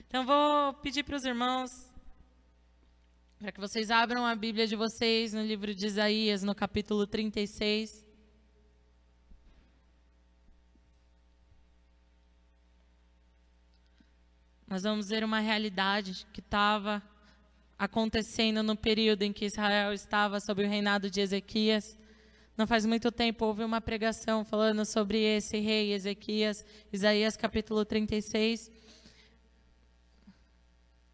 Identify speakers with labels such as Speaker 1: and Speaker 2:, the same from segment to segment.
Speaker 1: Então, vou pedir para os irmãos, para que vocês abram a Bíblia de vocês no livro de Isaías, no capítulo 36. Nós vamos ver uma realidade que estava acontecendo no período em que Israel estava sob o reinado de Ezequias. Não faz muito tempo houve uma pregação falando sobre esse rei Ezequias, Isaías capítulo 36.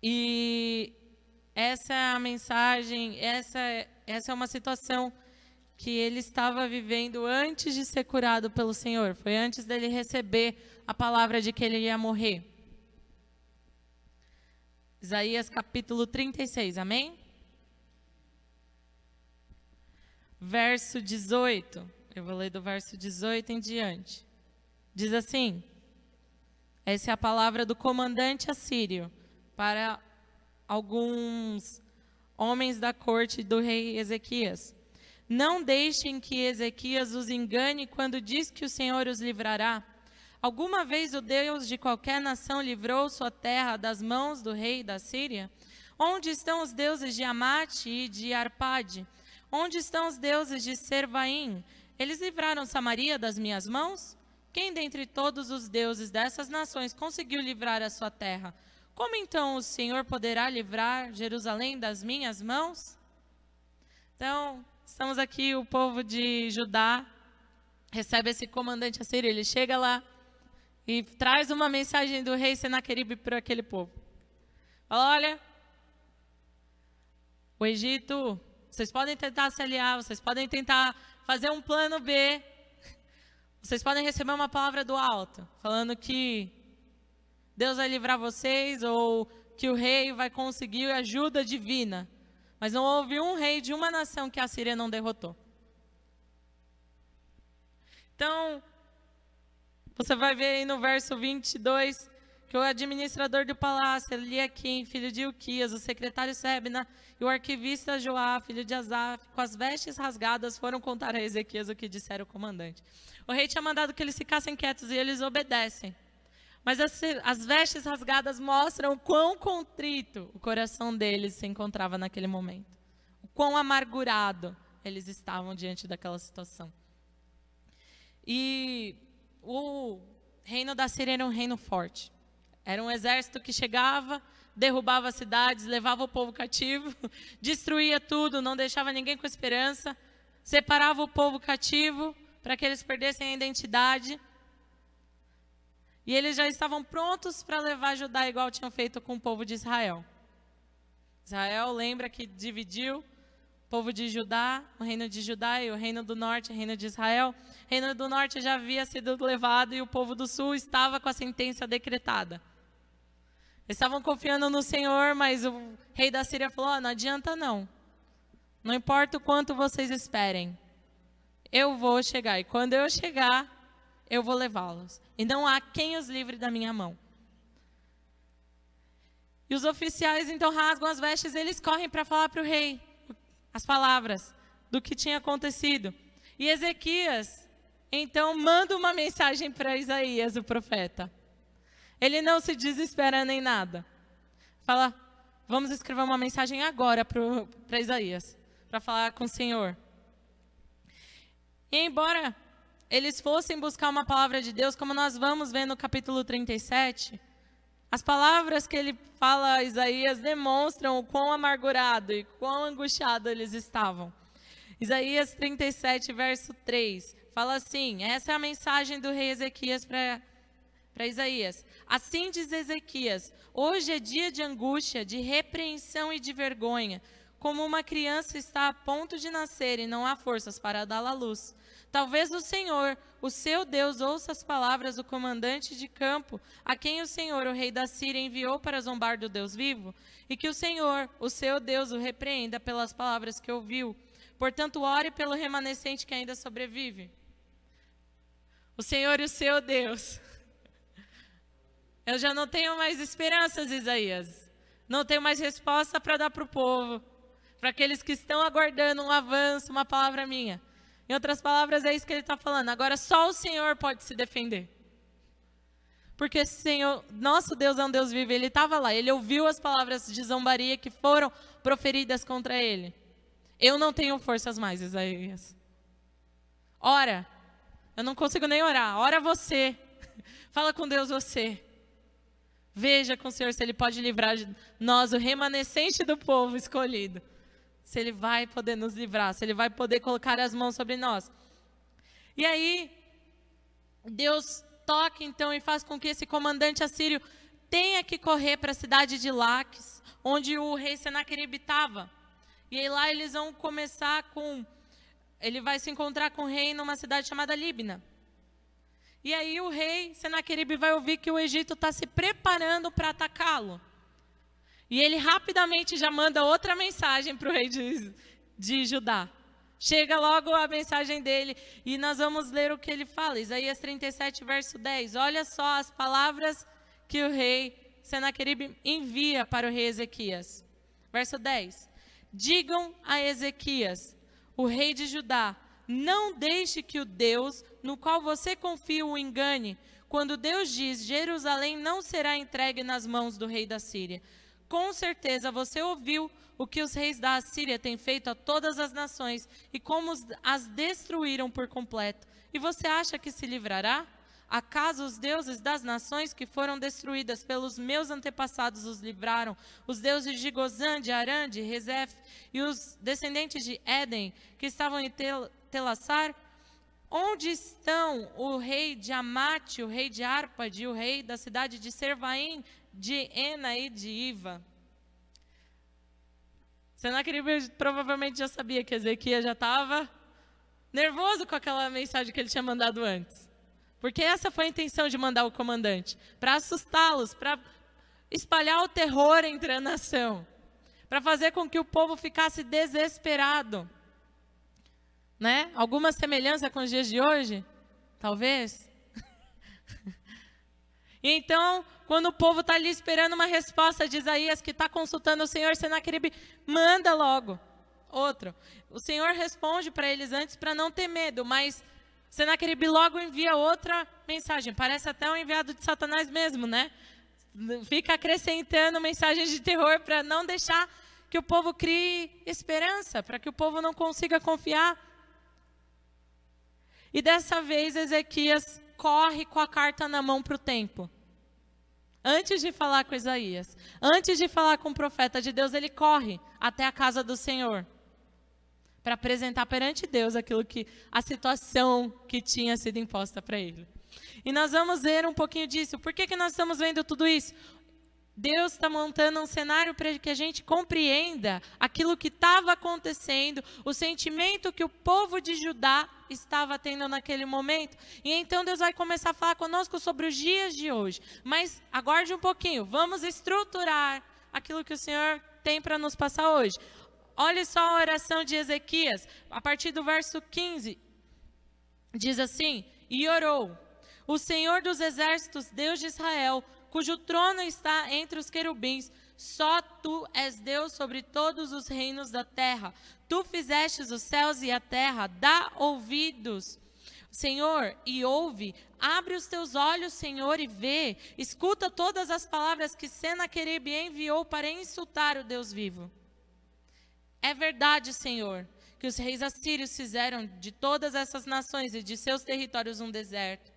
Speaker 1: E essa é a mensagem, essa é uma situação que ele estava vivendo antes de ser curado pelo Senhor. Foi antes dele receber a palavra de que ele ia morrer. Isaías capítulo 36, amém? Verso 18, eu vou ler do verso 18 em diante. Diz assim: essa é a palavra do comandante assírio para alguns homens da corte do rei Ezequias. Não deixem que Ezequias os engane quando diz que o Senhor os livrará. Alguma vez o Deus de qualquer nação livrou sua terra das mãos do rei da Síria? Onde estão os deuses de Amate e de Arpade? Onde estão os deuses de Servaim? Eles livraram Samaria das minhas mãos? Quem dentre todos os deuses dessas nações conseguiu livrar a sua terra? Como então o Senhor poderá livrar Jerusalém das minhas mãos? Então, estamos aqui, o povo de Judá recebe esse comandante assírio, ele chega lá e traz uma mensagem do rei Senaqueribe para aquele povo. Fala: olha, o Egito, vocês podem tentar se aliar, vocês podem tentar fazer um plano B, vocês podem receber uma palavra do alto, falando que Deus vai livrar vocês ou que o rei vai conseguir ajuda divina. Mas não houve um rei de uma nação que a Síria não derrotou. Então, você vai ver aí no verso 22 que o administrador do palácio, Eliaquim, filho de Ilquias, o secretário Sebna e o arquivista Joá, filho de Asaf, com as vestes rasgadas, foram contar a Ezequias o que dissera o comandante. O rei tinha mandado que eles ficassem quietos e eles obedecem. Mas as vestes rasgadas mostram o quão contrito o coração deles se encontrava naquele momento. O quão amargurado eles estavam diante daquela situação. E o reino da Síria era um reino forte. Era um exército que chegava, derrubava cidades, levava o povo cativo, destruía tudo, não deixava ninguém com esperança, separava o povo cativo para que eles perdessem a identidade. E eles já estavam prontos para levar Judá igual tinham feito com o povo de Israel. Israel, lembra que dividiu o povo de Judá, o reino de Judá e o reino do norte, o reino de Israel. O reino do norte já havia sido levado e o povo do sul estava com a sentença decretada. Eles estavam confiando no Senhor, mas o rei da Síria falou: não adianta não. Não importa o quanto vocês esperem. Eu vou chegar e quando eu chegar, eu vou levá-los. E não há quem os livre da minha mão. E os oficiais então rasgam as vestes, eles correm para falar para o rei as palavras do que tinha acontecido. E Ezequias então manda uma mensagem para Isaías, o profeta. Ele não se desespera nem nada. Fala: vamos escrever uma mensagem agora para Isaías, para falar com o Senhor. E embora eles fossem buscar uma palavra de Deus, como nós vamos ver no capítulo 37, as palavras que ele fala a Isaías demonstram o quão amargurado e quão angustiado eles estavam. Isaías 37, verso 3, fala assim: essa é a mensagem do rei Ezequias para Isaías. Assim diz Ezequias: hoje é dia de angústia, de repreensão e de vergonha, como uma criança está a ponto de nascer e não há forças para dá-la à luz. Talvez o Senhor, o seu Deus, ouça as palavras do comandante de campo, a quem o Senhor, o rei da Síria, enviou para zombar do Deus vivo, e que o Senhor, o seu Deus, o repreenda pelas palavras que ouviu. Portanto, ore pelo remanescente que ainda sobrevive. O Senhor e o seu Deus. Eu já não tenho mais esperanças, Isaías. Não tenho mais resposta para dar para o povo, para aqueles que estão aguardando um avanço, uma palavra minha. Em outras palavras, é isso que ele está falando. Agora só o Senhor pode se defender. porque Senhor, nosso Deus é um Deus vivo. Ele estava lá, ele ouviu as palavras de zombaria que foram proferidas contra ele. Eu não tenho forças mais, Isaías. Ora, eu não consigo nem orar. Ora você. Fala com Deus você. Veja com o Senhor se Ele pode livrar de nós, o remanescente do povo escolhido. Se Ele vai poder nos livrar, se Ele vai poder colocar as mãos sobre nós. E aí, Deus toca então e faz com que esse comandante assírio tenha que correr para a cidade de Laques, onde o rei Senaqueribe estava. E aí lá eles vão começar com... Ele vai se encontrar com o rei numa cidade chamada Líbina. E aí o rei Senaqueribe vai ouvir que o Egito está se preparando para atacá-lo. E ele rapidamente já manda outra mensagem para o rei de Judá. Chega logo a mensagem dele e nós vamos ler o que ele fala. Isaías 37, verso 10. Olha só as palavras que o rei Senaqueribe envia para o rei Ezequias. Verso 10. Digam a Ezequias, o rei de Judá, não deixe que o Deus no qual você confia o engane, quando Deus diz, Jerusalém não será entregue nas mãos do rei da Síria. Com certeza você ouviu o que os reis da Assíria têm feito a todas as nações e como as destruíram por completo. E você acha que se livrará? Acaso os deuses das nações que foram destruídas pelos meus antepassados os livraram? Os deuses de Gozã, de Arã, de Rezef e os descendentes de Éden que estavam em Telassar? Onde estão o rei de Amate, o rei de Arpade, o rei da cidade de Servaim, de Ena e de Iva? Senaqueribe provavelmente já sabia que Ezequias já estava nervoso com aquela mensagem que ele tinha mandado antes. Porque essa foi a intenção de mandar o comandante, para assustá-los, para espalhar o terror entre a nação, para fazer com que o povo ficasse desesperado. Né? Alguma semelhança com os dias de hoje? Talvez. E então, quando o povo está ali esperando uma resposta de Isaías, que está consultando o Senhor, Senaqueribe manda logo outro. O Senhor responde para eles antes para não ter medo, mas Senaqueribe logo envia outra mensagem. Parece até um enviado de Satanás mesmo, né? Fica acrescentando mensagens de terror para não deixar que o povo crie esperança, para que o povo não consiga confiar. E dessa vez Ezequias corre com a carta na mão para o templo. Antes de falar com Isaías, antes de falar com o profeta de Deus, ele corre até a casa do Senhor para apresentar perante Deus a situação que tinha sido imposta para ele. E nós vamos ver um pouquinho disso. Por que nós estamos vendo tudo isso? Deus está montando um cenário para que a gente compreenda aquilo que estava acontecendo, o sentimento que o povo de Judá estava tendo naquele momento. E então Deus vai começar a falar conosco sobre os dias de hoje. Mas aguarde um pouquinho, vamos estruturar aquilo que o Senhor tem para nos passar hoje. Olha só a oração de Ezequias, a partir do verso 15, diz assim, e orou, o Senhor dos exércitos, Deus de Israel, cujo trono está entre os querubins, só tu és Deus sobre todos os reinos da terra. Tu fizestes os céus e a terra, dá ouvidos, Senhor, e ouve. Abre os teus olhos, Senhor, e vê. Escuta todas as palavras que Senaqueribe enviou para insultar o Deus vivo. É verdade, Senhor, que os reis assírios fizeram de todas essas nações e de seus territórios um deserto.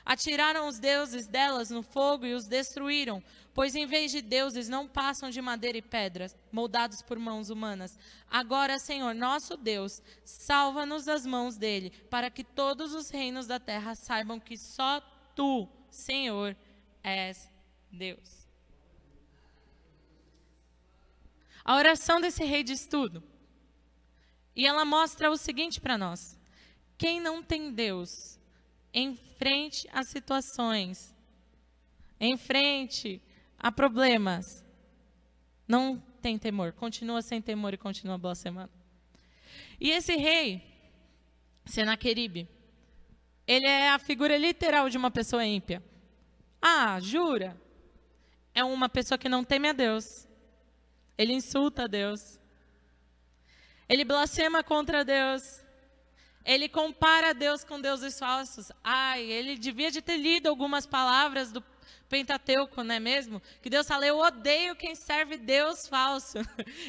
Speaker 1: Atiraram os deuses delas no fogo e os destruíram, pois em vez de deuses não passam de madeira e pedras, moldados por mãos humanas. Agora, Senhor, nosso Deus, salva-nos das mãos dele, para que todos os reinos da terra saibam que só tu, Senhor, és Deus. A oração desse rei diz tudo. E ela mostra o seguinte para nós. Quem não tem Deus, enfrente as situações, enfrente a problemas, não tem temor, continua sem temor e continua boa semana. E esse rei, Senaqueribe, ele é a figura literal de uma pessoa ímpia. Ah, jura? É uma pessoa que não teme a Deus. Ele insulta a Deus. Ele blasfema contra Deus. ele compara Deus com deuses falsos. Ai, ele devia de ter lido algumas palavras do Pentateuco, não é mesmo? Que Deus fala, eu odeio quem serve Deus falso.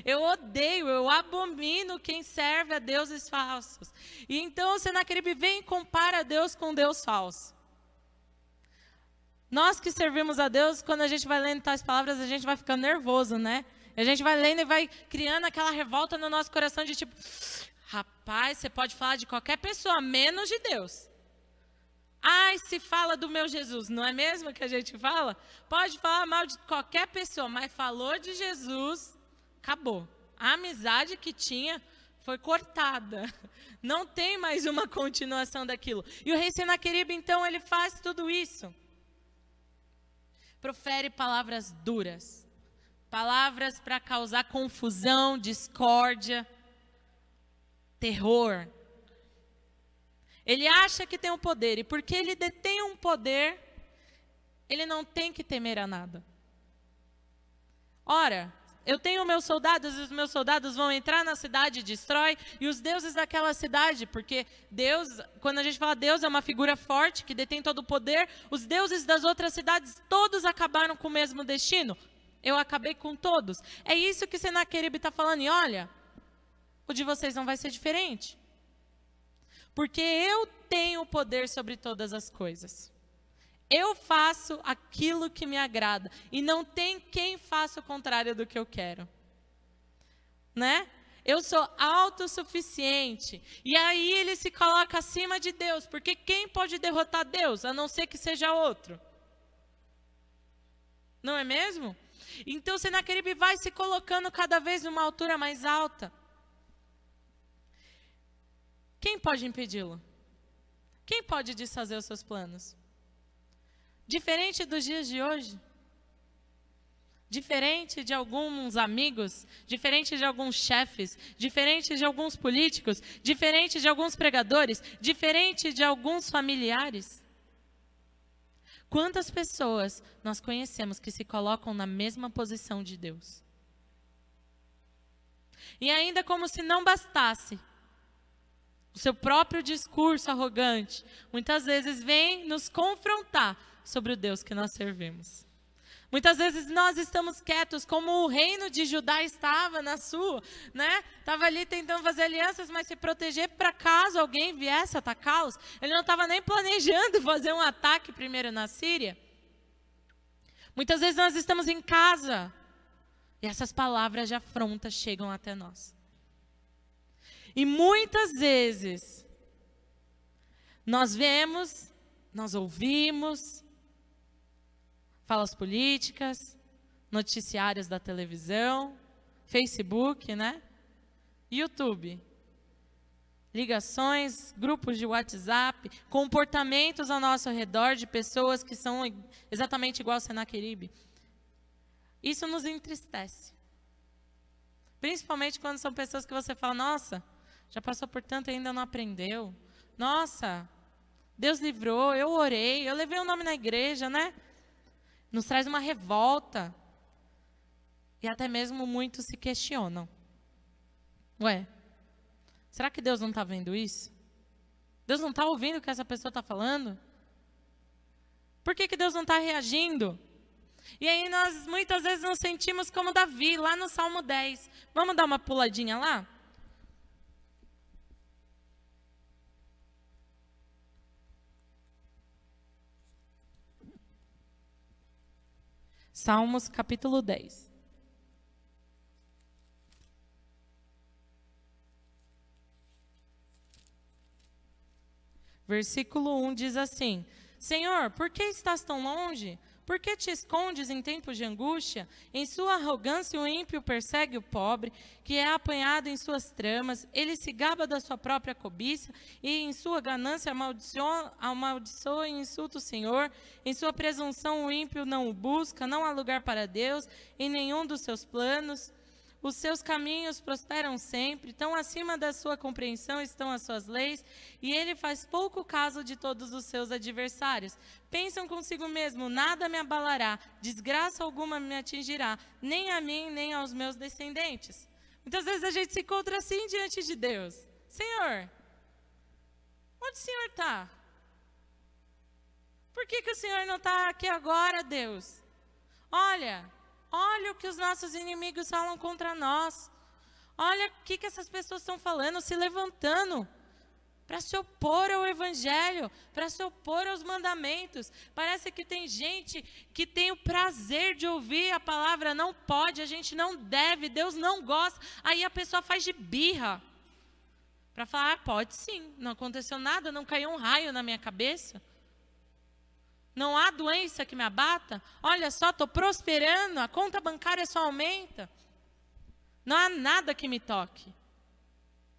Speaker 1: Eu odeio, eu abomino quem serve a deuses falsos. E então o Senaqueribe vem e compara Deus com Deus falso. Nós que servimos a Deus, quando a gente vai lendo tais palavras, a gente vai ficando nervoso, né? A gente vai lendo e vai criando aquela revolta no nosso coração de tipo, rapaz, você pode falar de qualquer pessoa, menos de Deus. Ai, se fala do meu Jesus, não é mesmo que a gente fala? Pode falar mal de qualquer pessoa, mas falou de Jesus, acabou. A amizade que tinha foi cortada. Não tem mais uma continuação daquilo. E o rei Senaqueribe, então, ele faz tudo isso. Profere palavras duras. Palavras para causar confusão, discórdia, terror. Ele acha que tem um poder, e porque ele detém um poder, ele não tem que temer a nada. Ora, eu tenho meus soldados, e os meus soldados vão entrar na cidade e destrói, e os deuses daquela cidade, porque Deus, quando a gente fala Deus, é uma figura forte, que detém todo o poder, os deuses das outras cidades, todos acabaram com o mesmo destino. Eu acabei com todos. É isso que Senaqueribe está falando, e olha, o de vocês não vai ser diferente. Porque eu tenho o poder sobre todas as coisas. Eu faço aquilo que me agrada. E não tem quem faça o contrário do que eu quero. Né? Eu sou autossuficiente. E aí ele se coloca acima de Deus. Porque quem pode derrotar Deus, a não ser que seja outro? Não é mesmo? Então Senaqueribe vai se colocando cada vez numa altura mais alta. Quem pode impedi-lo? Quem pode desfazer os seus planos? Diferente dos dias de hoje, diferente de alguns amigos, diferente de alguns chefes, diferente de alguns políticos, diferente de alguns pregadores, diferente de alguns familiares. Quantas pessoas nós conhecemos que se colocam na mesma posição de Deus? E ainda como se não bastasse, o seu próprio discurso arrogante, muitas vezes vem nos confrontar sobre o Deus que nós servimos. Muitas vezes nós estamos quietos, como o reino de Judá estava na sua, né? Estava ali tentando fazer alianças, mas se proteger para caso alguém viesse atacá-los. Ele não estava nem planejando fazer um ataque primeiro na Síria. Muitas vezes nós estamos em casa e essas palavras de afronta chegam até nós. E muitas vezes, nós vemos, nós ouvimos, falas políticas, noticiários da televisão, Facebook, né? YouTube, ligações, grupos de WhatsApp, comportamentos ao nosso redor de pessoas que são exatamente igual a Senaqueribe. Isso nos entristece. Principalmente quando são pessoas que você fala, nossa, já passou por tanto e ainda não aprendeu. Nossa, Deus livrou, eu orei, eu levei o nome na igreja, né? Nos traz uma revolta. E até mesmo muitos se questionam. Ué, será que Deus não está vendo isso? Deus não está ouvindo o que essa pessoa está falando? Por que Deus não está reagindo? E aí nós muitas vezes nos sentimos como Davi, lá no Salmo 10. Vamos dar uma puladinha lá? Salmos capítulo 10. Versículo 1 diz assim: Senhor, por que estás tão longe? Por que te escondes em tempos de angústia? Em sua arrogância o ímpio persegue o pobre, que é apanhado em suas tramas. Ele se gaba da sua própria cobiça e em sua ganância amaldiçoa e insulta o Senhor. Em sua presunção o ímpio não o busca, não há lugar para Deus em nenhum dos seus planos. Os seus caminhos prosperam sempre, tão acima da sua compreensão estão as suas leis, e ele faz pouco caso de todos os seus adversários. Pensam consigo mesmo, nada me abalará, desgraça alguma me atingirá, nem a mim, nem aos meus descendentes. Muitas vezes a gente se encontra assim diante de Deus. Senhor, Onde o Senhor está? Por que o Senhor não está aqui agora, Deus? Olha o que os nossos inimigos falam contra nós. Olha o que essas pessoas estão falando, se levantando para se opor ao Evangelho, para se opor aos mandamentos. Parece que tem gente que tem o prazer de ouvir a palavra, não pode, a gente não deve, Deus não gosta. Aí a pessoa faz de birra, para falar, pode sim, não aconteceu nada, não caiu um raio na minha cabeça. Não há doença que me abata. Olha só, estou prosperando, a conta bancária só aumenta. Não há nada que me toque.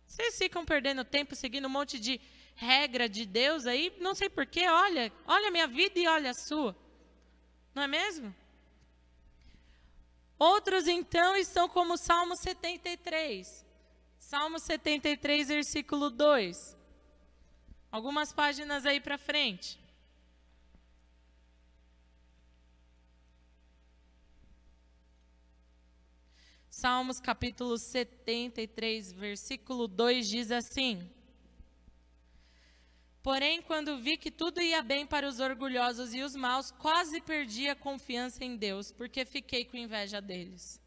Speaker 1: Vocês ficam perdendo tempo seguindo um monte de regra de Deus aí, não sei porquê, olha a minha vida e olha a sua. Não é mesmo? Outros então estão como o Salmo 73. Salmo 73, versículo 2. Algumas páginas aí para frente. Salmos capítulo 73, versículo 2 diz assim: porém, quando vi que tudo ia bem para os orgulhosos e os maus, quase perdi a confiança em Deus, porque fiquei com inveja deles.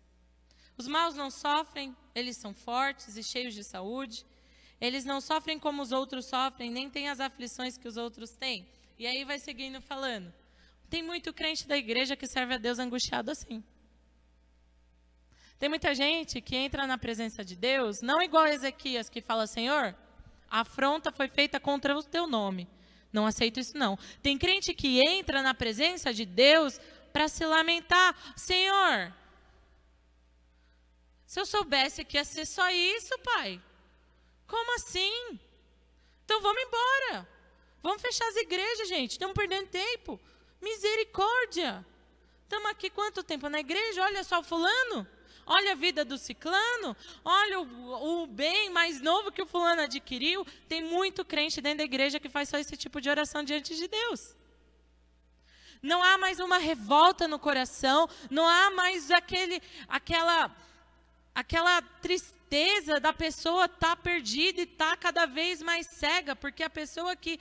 Speaker 1: Os maus não sofrem, eles são fortes e cheios de saúde. Eles não sofrem como os outros sofrem, nem têm as aflições que os outros têm. E aí vai seguindo falando. Tem muito crente da igreja que serve a Deus angustiado assim. Tem muita gente que entra na presença de Deus, não igual a Ezequias, que fala, Senhor, a afronta foi feita contra o teu nome. Não aceito isso não. Tem crente que entra na presença de Deus para se lamentar. Senhor, se eu soubesse que ia ser só isso, Pai. Como assim? Então vamos embora. Vamos fechar as igrejas, gente. Estamos perdendo tempo. Misericórdia. Estamos aqui quanto tempo na igreja? Olha só o fulano. Olha a vida do ciclano, olha o bem mais novo que o fulano adquiriu. Tem muito crente dentro da igreja que faz só esse tipo de oração diante de Deus. Não há mais uma revolta no coração, não há mais aquela tristeza da pessoa estar perdida e estar cada vez mais cega, porque a pessoa que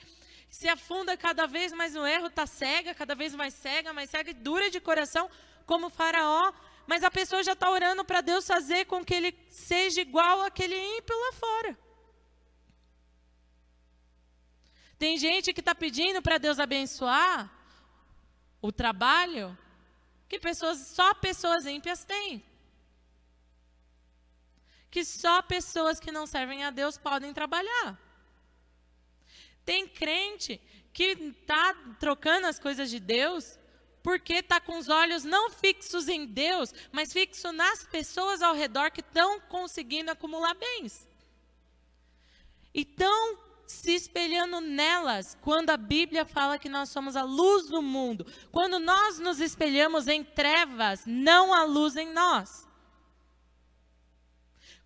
Speaker 1: se afunda cada vez mais no erro está cega, cada vez mais cega e dura de coração, como o Faraó. Mas a pessoa já está orando para Deus fazer com que ele seja igual àquele ímpio lá fora. Tem gente que está pedindo para Deus abençoar o trabalho que só pessoas ímpias têm. Que só pessoas que não servem a Deus podem trabalhar. Tem crente que está trocando as coisas de Deus porque está com os olhos não fixos em Deus, mas fixos nas pessoas ao redor que estão conseguindo acumular bens. E estão se espelhando nelas, quando a Bíblia fala que nós somos a luz do mundo. Quando nós nos espelhamos em trevas, não há luz em nós.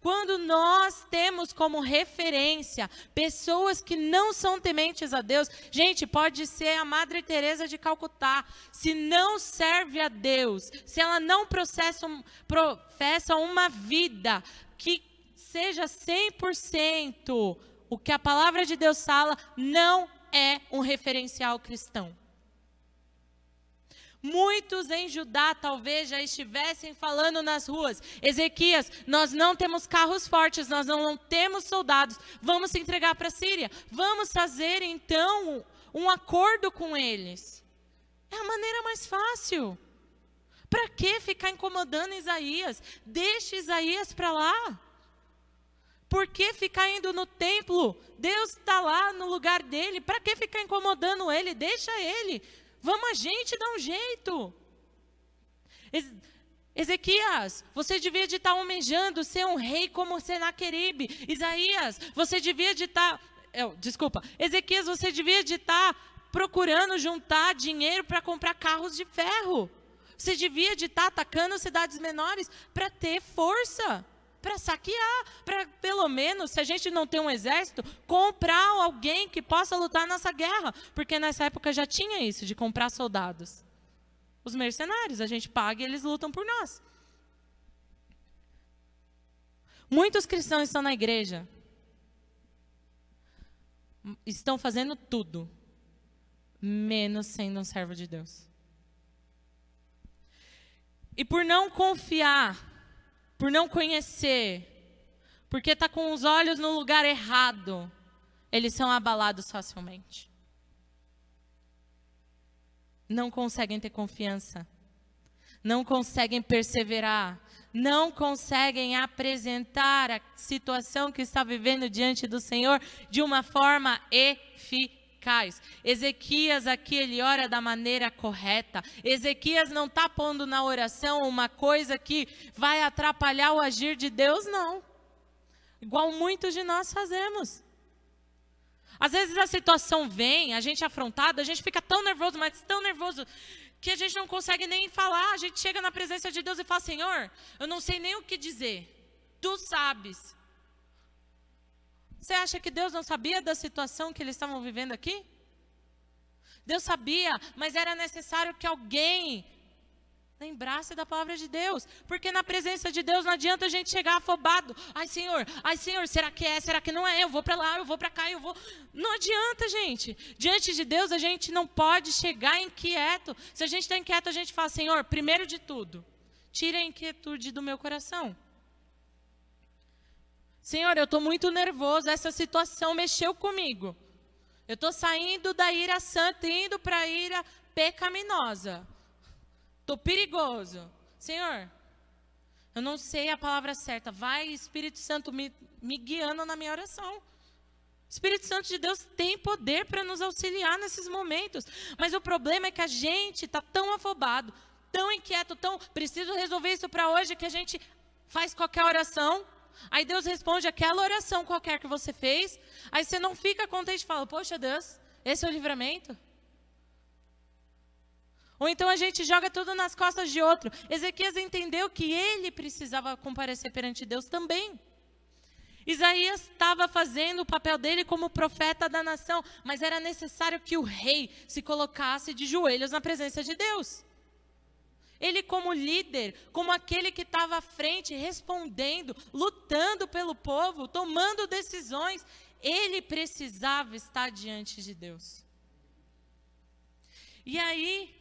Speaker 1: Quando nós temos como referência pessoas que não são tementes a Deus, gente, pode ser a Madre Teresa de Calcutá, se não serve a Deus, se ela não professa uma vida que seja 100% o que a palavra de Deus fala, não é um referencial cristão. Muitos em Judá talvez já estivessem falando nas ruas, Ezequias, nós não temos carros fortes, nós não temos soldados, vamos se entregar para a Síria, vamos fazer então um acordo com eles. É a maneira mais fácil. Para que ficar incomodando Isaías? Deixa Isaías para lá. Por que ficar indo no templo? Deus está lá no lugar dele, para que ficar incomodando ele? Deixa ele. Vamos a gente dar um jeito. Ezequias, você devia de estar almejando ser um rei como Senaqueribe. Isaías, você devia de estar... Ezequias, você devia de estar procurando juntar dinheiro para comprar carros de ferro. Você devia de estar atacando cidades menores para ter força, para saquear, para pelo menos, se a gente não tem um exército, comprar alguém que possa lutar nessa guerra. Porque nessa época já tinha isso, de comprar soldados. Os mercenários, a gente paga e eles lutam por nós. Muitos cristãos estão na igreja, estão fazendo tudo, menos sendo um servo de Deus. E por não confiar, por não conhecer, porque está com os olhos no lugar errado, eles são abalados facilmente. Não conseguem ter confiança, não conseguem perseverar, não conseguem apresentar a situação que está vivendo diante do Senhor de uma forma eficaz. Ezequias aqui, ele ora da maneira correta. Ezequias não está pondo na oração uma coisa que vai atrapalhar o agir de Deus, não. Igual muitos de nós fazemos. Às vezes a situação vem, a gente é afrontado, a gente fica tão nervoso, mas tão nervoso, que a gente não consegue nem falar. A gente chega na presença de Deus e fala: Senhor, eu não sei nem o que dizer, Tu sabes. Você acha que Deus não sabia da situação que eles estavam vivendo aqui? Deus sabia, mas era necessário que alguém lembrasse da palavra de Deus, porque na presença de Deus não adianta a gente chegar afobado. Ai Senhor, será que é, será que não é? Eu vou para lá, eu vou para cá, eu vou... Não adianta, gente. Diante de Deus a gente não pode chegar inquieto. Se a gente está inquieto, a gente fala: Senhor, primeiro de tudo, tira a inquietude do meu coração. Senhor, eu estou muito nervoso, essa situação mexeu comigo. Eu estou saindo da ira santa e indo para a ira pecaminosa. Estou perigoso. Senhor, eu não sei a palavra certa. Vai, Espírito Santo, me guiando na minha oração. O Espírito Santo de Deus tem poder para nos auxiliar nesses momentos. Mas o problema é que a gente está tão afobado, tão inquieto, tão... Preciso resolver isso para hoje, que a gente faz qualquer oração. Aí Deus responde aquela oração qualquer que você fez. Aí você não fica contente e fala: poxa Deus, esse é o livramento? Ou então a gente joga tudo nas costas de outro. Ezequias entendeu que ele precisava comparecer perante Deus também. Isaías estava fazendo o papel dele como profeta da nação, mas era necessário que o rei se colocasse de joelhos na presença de Deus. Ele, como líder, como aquele que estava à frente, respondendo, lutando pelo povo, tomando decisões, ele precisava estar diante de Deus. E aí,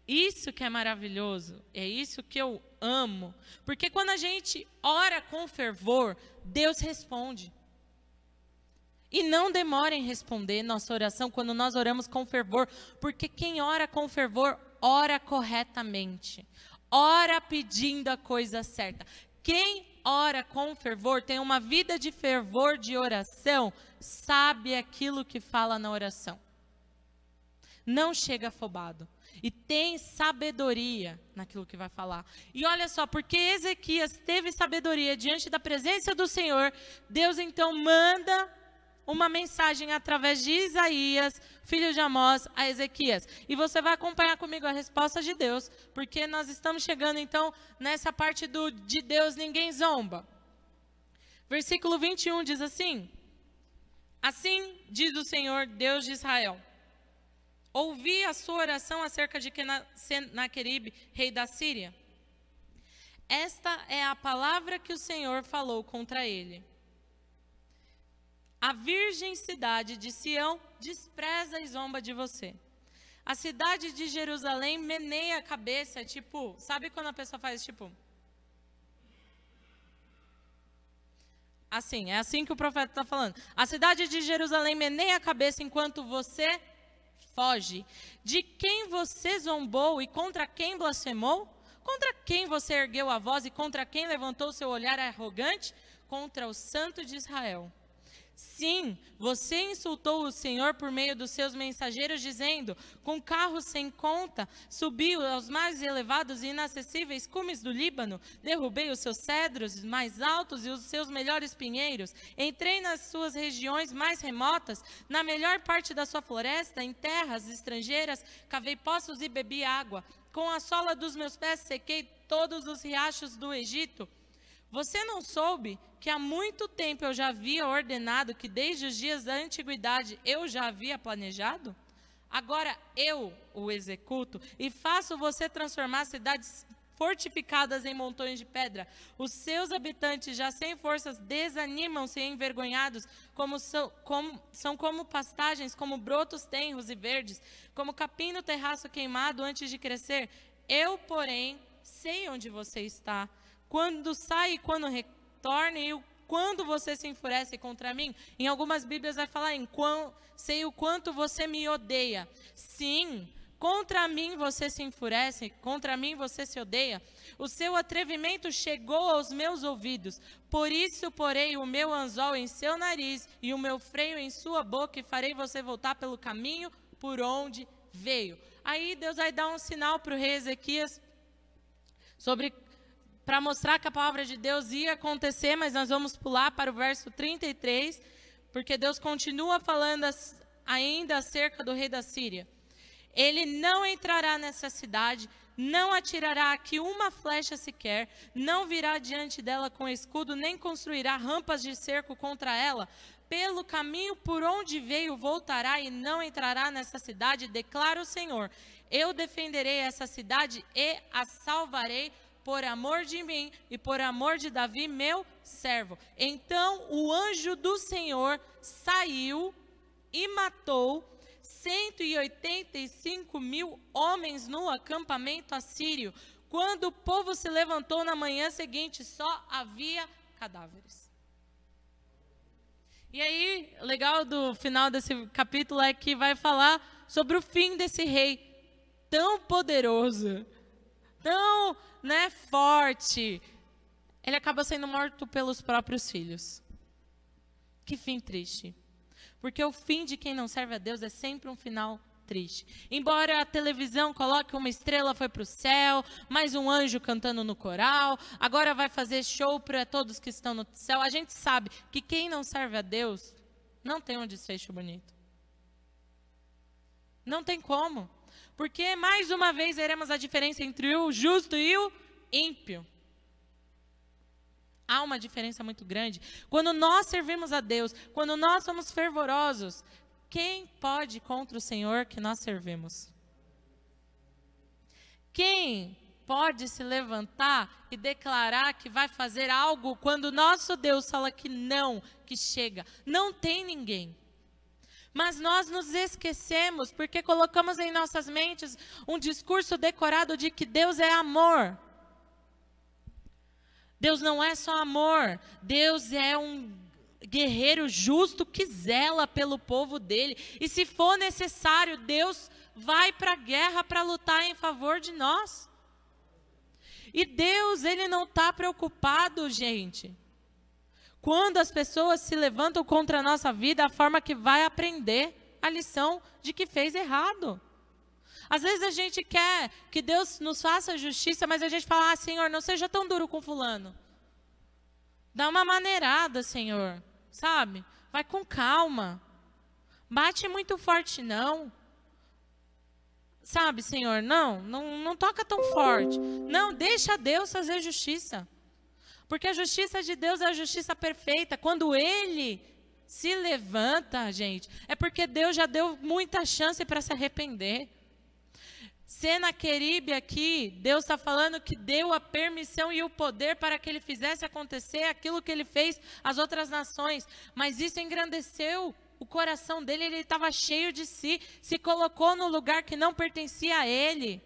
Speaker 1: isso que é maravilhoso, é isso que eu amo, porque quando a gente ora com fervor, Deus responde. E não demora em responder nossa oração quando nós oramos com fervor, porque quem ora com fervor, ora corretamente, ora pedindo a coisa certa. Quem ora com fervor, tem uma vida de fervor de oração, sabe aquilo que fala na oração. Não chega afobado. E tem sabedoria naquilo que vai falar. E olha só, porque Ezequias teve sabedoria diante da presença do Senhor, Deus então manda uma mensagem através de Isaías, filho de Amós, a Ezequias. E você vai acompanhar comigo a resposta de Deus, porque nós estamos chegando então nessa parte de Deus ninguém zomba. Versículo 21 diz assim: assim diz o Senhor, Deus de Israel: ouvi a sua oração acerca de Senaqueribe, rei da Síria. Esta é a palavra que o Senhor falou contra ele. A virgem cidade de Sião despreza e zomba de você. A cidade de Jerusalém meneia a cabeça, tipo, sabe quando a pessoa faz tipo? Assim, é assim que o profeta está falando. A cidade de Jerusalém meneia a cabeça enquanto você foge. De quem você zombou e contra quem blasfemou? Contra quem você ergueu a voz e contra quem levantou seu olhar arrogante? Contra o Santo de Israel. Sim, você insultou o Senhor por meio dos seus mensageiros, dizendo: com carros sem conta, subiu aos mais elevados e inacessíveis cumes do Líbano, derrubei os seus cedros mais altos e os seus melhores pinheiros, entrei nas suas regiões mais remotas, na melhor parte da sua floresta, em terras estrangeiras, cavei poços e bebi água, com a sola dos meus pés sequei todos os riachos do Egito. Você não soube que há muito tempo eu já havia ordenado, que desde os dias da antiguidade eu já havia planejado? Agora eu o executo e faço você transformar cidades fortificadas em montões de pedra. Os seus habitantes, já sem forças, desanimam-se envergonhados, são como pastagens, como brotos tenros e verdes, como capim no terraço queimado antes de crescer. Eu, porém, sei onde você está, quando sai e quando retorna, e quando você se enfurece contra mim. Em algumas Bíblias vai falar sei o quanto você me odeia. Sim, contra mim você se enfurece, contra mim você se odeia. O seu atrevimento chegou aos meus ouvidos. Por isso porei o meu anzol em seu nariz e o meu freio em sua boca, e farei você voltar pelo caminho por onde veio. Aí Deus vai dar um sinal para o rei Ezequias para mostrar que a palavra de Deus ia acontecer, mas nós vamos pular para o verso 33, porque Deus continua falando ainda acerca do rei da Síria. Ele não entrará nessa cidade, não atirará aqui uma flecha sequer, não virá diante dela com escudo, nem construirá rampas de cerco contra ela. Pelo caminho por onde veio voltará e não entrará nessa cidade, declara o Senhor. Eu defenderei essa cidade e a salvarei por amor de mim e por amor de Davi, meu servo. Então o anjo do Senhor saiu e matou 185.000 homens no acampamento assírio. Quando o povo se levantou na manhã seguinte, só havia cadáveres. E aí, legal do final desse capítulo é que vai falar sobre o fim desse rei tão poderoso, tão, forte. Ele acaba sendo morto pelos próprios filhos. Que fim triste. Porque o fim de quem não serve a Deus é sempre um final triste. Embora a televisão coloque uma estrela foi para o céu, mais um anjo cantando no coral, agora vai fazer show para todos que estão no céu, a gente sabe que quem não serve a Deus não tem um desfecho bonito. Não tem como. Porque, mais uma vez, veremos a diferença entre o justo e o ímpio. Há uma diferença muito grande. Quando nós servimos a Deus, quando nós somos fervorosos, quem pode contra o Senhor que nós servimos? Quem pode se levantar e declarar que vai fazer algo quando o nosso Deus fala que não, que chega? Não tem ninguém. Mas nós nos esquecemos porque colocamos em nossas mentes um discurso decorado de que Deus é amor. Deus não é só amor, Deus é um guerreiro justo que zela pelo povo dele. E se for necessário, Deus vai para a guerra para lutar em favor de nós. E Deus, ele não está preocupado, gente, quando as pessoas se levantam contra a nossa vida, a forma que vai aprender a lição de que fez errado. Às vezes a gente quer que Deus nos faça justiça, mas a gente fala, Senhor, não seja tão duro com fulano. Dá uma maneirada, Senhor, sabe? Vai com calma. Bate muito forte, não. Sabe, Senhor, não toca tão forte. Não, deixa Deus fazer justiça. Porque a justiça de Deus é a justiça perfeita. Quando Ele se levanta, gente, é porque Deus já deu muita chance para se arrepender. Senaqueribe aqui, Deus está falando que deu a permissão e o poder para que ele fizesse acontecer aquilo que ele fez às outras nações. Mas isso engrandeceu o coração dele, ele estava cheio de si, se colocou no lugar que não pertencia a ele.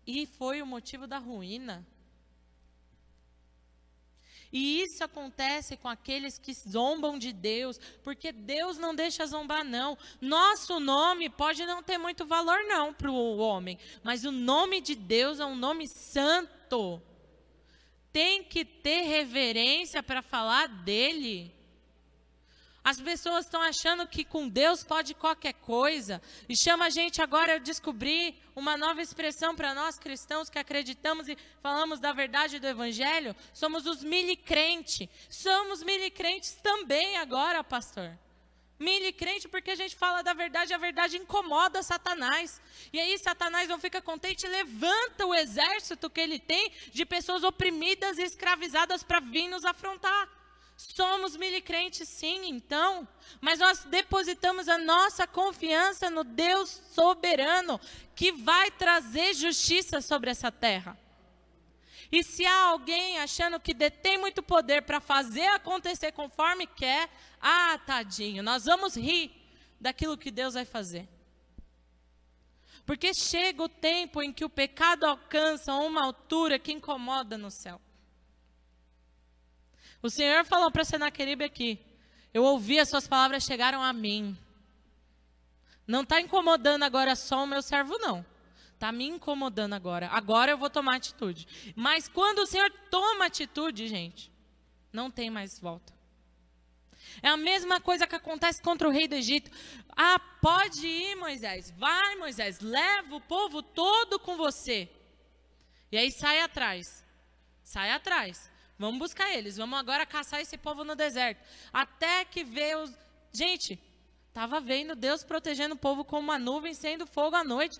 Speaker 1: E foi o motivo da ruína. E isso acontece com aqueles que zombam de Deus, porque Deus não deixa zombar, não. Nosso nome pode não ter muito valor, não, para o homem, mas o nome de Deus é um nome santo. Tem que ter reverência para falar dele. As pessoas estão achando que com Deus pode qualquer coisa. E chama a gente agora a descobrir uma nova expressão para nós cristãos que acreditamos e falamos da verdade do Evangelho. Somos os milicrentes. Somos milicrentes também agora, pastor. Milicrente porque a gente fala da verdade e a verdade incomoda Satanás. E aí Satanás não fica contente e levanta o exército que ele tem de pessoas oprimidas e escravizadas para vir nos afrontar. Somos milicrentes sim, então, mas nós depositamos a nossa confiança no Deus soberano, que vai trazer justiça sobre essa terra. E se há alguém achando que detém muito poder para fazer acontecer conforme quer, tadinho, nós vamos rir daquilo que Deus vai fazer. Porque chega o tempo em que o pecado alcança uma altura que incomoda no céu. O Senhor falou para Senaqueribe aqui: eu ouvi, as suas palavras chegaram a mim. Não está incomodando agora só o meu servo, não. Está me incomodando agora. Agora eu vou tomar atitude. Mas quando o Senhor toma atitude, gente, não tem mais volta. É a mesma coisa que acontece contra o rei do Egito. Pode ir, Moisés. Vai, Moisés. Leva o povo todo com você. E aí sai atrás. Sai atrás. Vamos buscar eles. Vamos agora caçar esse povo no deserto. Até que vê os... Gente, estava vendo Deus protegendo o povo com uma nuvem, sendo fogo à noite.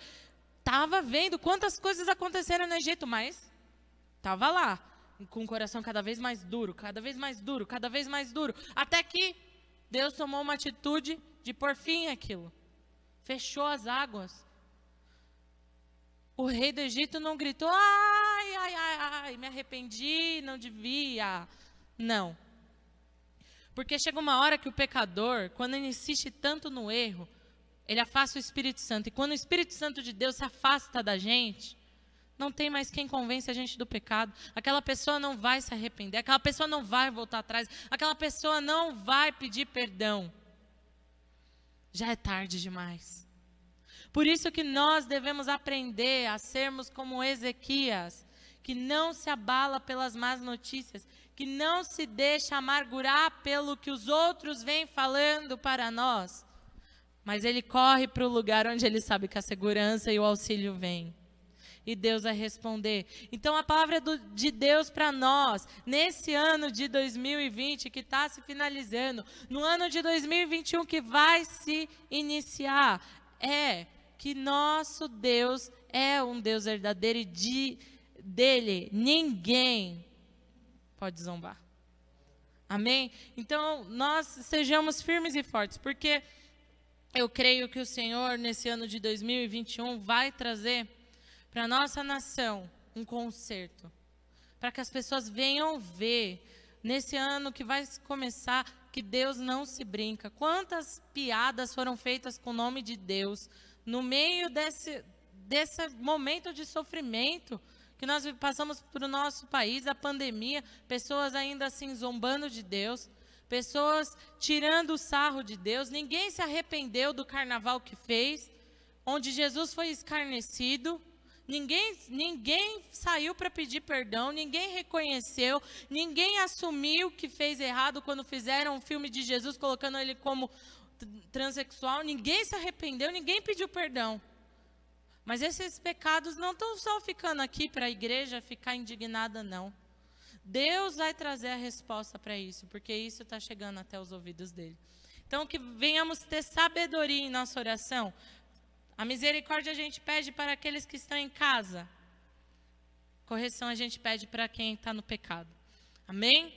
Speaker 1: Estava vendo quantas coisas aconteceram no Egito, mas estava lá, com o coração cada vez mais duro, cada vez mais duro, cada vez mais duro. Até que Deus tomou uma atitude de pôr fim àquilo. Fechou as águas. O rei do Egito não gritou: ai, me arrependi, não devia. Não. Porque chega uma hora que o pecador, quando ele insiste tanto no erro, ele afasta o Espírito Santo. E quando o Espírito Santo de Deus se afasta da gente, não tem mais quem convence a gente do pecado. Aquela pessoa não vai se arrepender, aquela pessoa não vai voltar atrás, aquela pessoa não vai pedir perdão. Já é tarde demais. Por isso que nós devemos aprender a sermos como Ezequias, que não se abala pelas más notícias, que não se deixa amargurar pelo que os outros vêm falando para nós, mas ele corre para o lugar onde ele sabe que a segurança e o auxílio vêm. E Deus vai responder. Então a palavra de Deus para nós, nesse ano de 2020 que está se finalizando, no ano de 2021 que vai se iniciar, é que nosso Deus é um Deus verdadeiro e dele ninguém pode zombar. Amém? Então nós sejamos firmes e fortes, porque eu creio que o Senhor, nesse ano de 2021, vai trazer para a nossa nação um conserto. Para que as pessoas venham ver, nesse ano que vai começar, que Deus não se brinca. Quantas piadas foram feitas com o nome de Deus, no meio desse momento de sofrimento que nós passamos para o nosso país, a pandemia, pessoas ainda assim zombando de Deus, pessoas tirando o sarro de Deus. Ninguém se arrependeu do carnaval que fez, onde Jesus foi escarnecido. Ninguém saiu para pedir perdão, ninguém reconheceu, ninguém assumiu que fez errado quando fizeram um filme de Jesus colocando ele como transexual. Ninguém se arrependeu, ninguém pediu perdão. Mas esses pecados não estão só ficando aqui para a igreja ficar indignada, não. Deus vai trazer a resposta para isso, porque isso está chegando até os ouvidos dele. Então, que venhamos ter sabedoria em nossa oração. A misericórdia a gente pede para aqueles que estão em casa. Correção a gente pede para quem está no pecado. Amém?